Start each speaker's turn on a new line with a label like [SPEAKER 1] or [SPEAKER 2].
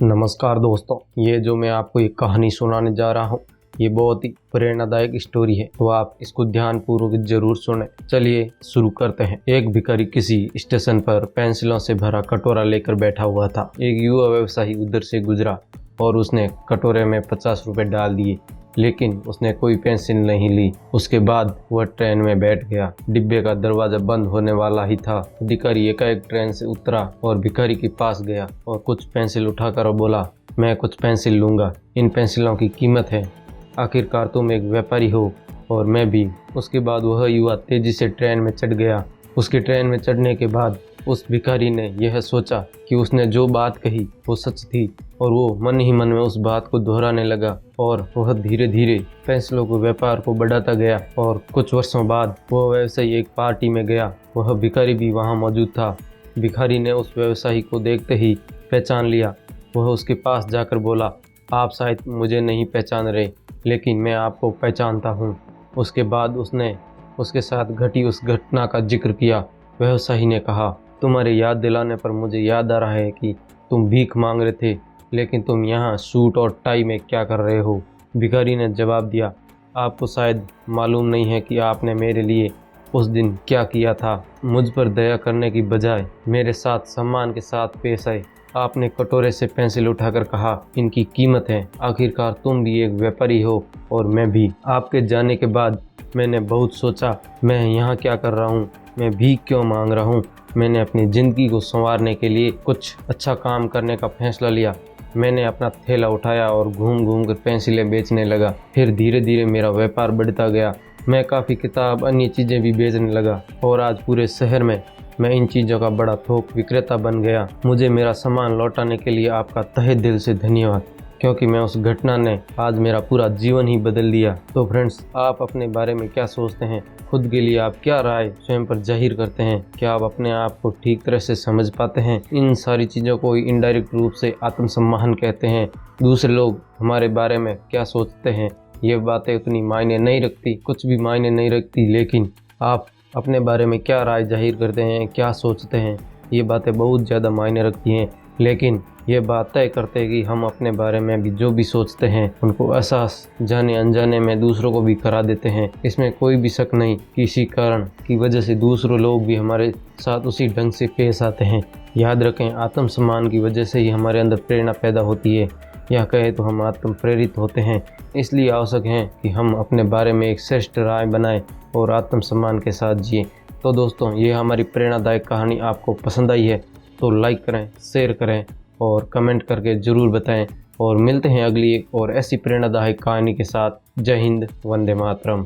[SPEAKER 1] नमस्कार दोस्तों, ये जो मैं आपको एक कहानी सुनाने जा रहा हूँ ये बहुत ही प्रेरणादायक स्टोरी है, तो आप इसको ध्यानपूर्वक जरूर सुने। चलिए शुरू करते हैं। एक भिखारी किसी स्टेशन पर पेंसिलों से भरा कटोरा लेकर बैठा हुआ था। एक युवा व्यवसायी उधर से गुजरा और उसने कटोरे में 50 रुपए डाल दिए, लेकिन उसने कोई पेंसिल नहीं ली। उसके बाद वह ट्रेन में बैठ गया। डिब्बे का दरवाजा बंद होने वाला ही था। अधिकारी एकाएक ट्रेन से उतरा और भिखारी के पास गया और कुछ पेंसिल उठाकर बोला, मैं कुछ पेंसिल लूंगा, इन पेंसिलों की कीमत है। आखिरकार तुम एक व्यापारी हो और मैं भी। उसके बाद वह युवा तेजी से ट्रेन में चढ़ गया। उसके ट्रेन में चढ़ने के बाद उस भिखारी ने यह सोचा कि उसने जो बात कही वो सच थी, और वो मन ही मन में उस बात को दोहराने लगा और वह धीरे धीरे पेंसिलों को व्यापार को बढ़ाता गया। और कुछ वर्षों बाद वह व्यवसायी एक पार्टी में गया। वह भिखारी भी वहाँ मौजूद था। भिखारी ने उस व्यवसायी को देखते ही पहचान लिया। वह उसके पास जाकर बोला, आप शायद मुझे नहीं पहचान रहे, लेकिन मैं आपको पहचानता हूँ। उसके बाद उसने उसके साथ घटी उस घटना का जिक्र किया। व्यवसायी ने कहा, तुम्हारे याद दिलाने पर मुझे याद आ रहा है कि तुम भीख मांग रहे थे, लेकिन तुम यहाँ सूट और टाई में क्या कर रहे हो? भिखारी ने जवाब दिया, आपको शायद मालूम नहीं है कि आपने मेरे लिए उस दिन क्या किया था। मुझ पर दया करने की बजाय मेरे साथ सम्मान के साथ पेश आए। आपने कटोरे से पेंसिल उठाकर कहा, इनकी कीमत है। आखिरकार तुम भी एक व्यापारी हो और मैं भी। आपके जाने के बाद मैंने बहुत सोचा, मैं यहाँ क्या कर रहा हूँ, मैं भीख क्यों मांग रहा हूँ। मैंने अपनी ज़िंदगी को संवारने के लिए कुछ अच्छा काम करने का फैसला लिया। मैंने अपना थैला उठाया और घूम घूम कर पेंसिलें बेचने लगा। फिर धीरे धीरे मेरा व्यापार बढ़ता गया। मैं काफ़ी किताब, अन्य चीज़ें भी बेचने लगा और आज पूरे शहर में मैं इन चीज़ों का बड़ा थोक विक्रेता बन गया। मुझे मेरा सामान लौटाने के लिए आपका तहे दिल से धन्यवाद, क्योंकि मैं उस घटना ने आज मेरा पूरा जीवन ही बदल दिया। तो फ्रेंड्स, आप अपने बारे में क्या सोचते हैं? खुद के लिए आप क्या राय स्वयं पर जाहिर करते हैं? क्या आप अपने आप को ठीक तरह से समझ पाते हैं? इन सारी चीज़ों को इनडायरेक्ट रूप से आत्मसम्मान कहते हैं। दूसरे लोग हमारे बारे में क्या सोचते हैं, ये बातें उतनी मायने नहीं रखती, कुछ भी मायने नहीं रखती, लेकिन आप अपने बारे में क्या राय जाहिर करते हैं, क्या सोचते हैं, ये बातें बहुत ज़्यादा मायने रखती हैं। लेकिन ये बात तय करते हैं कि हम अपने बारे में भी जो भी सोचते हैं उनको एहसास जाने अनजाने में दूसरों को भी करा देते हैं। इसमें कोई भी शक नहीं, किसी कारण की वजह से दूसरों लोग भी हमारे साथ उसी ढंग से पेश आते हैं। याद रखें, आत्मसम्मान की वजह से ही हमारे अंदर प्रेरणा पैदा होती है, या कहे तो हम आत्म प्रेरित होते हैं। इसलिए आवश्यक है कि हम अपने बारे में एक श्रेष्ठ राय बनाएं और आत्मसम्मान के साथ जिएं। तो दोस्तों, ये हमारी प्रेरणादायक कहानी आपको पसंद आई है तो लाइक करें, शेयर करें और कमेंट करके ज़रूर बताएं। और मिलते हैं अगली एक और ऐसी प्रेरणादायक कहानी के साथ। जय हिंद, वंदे मातरम।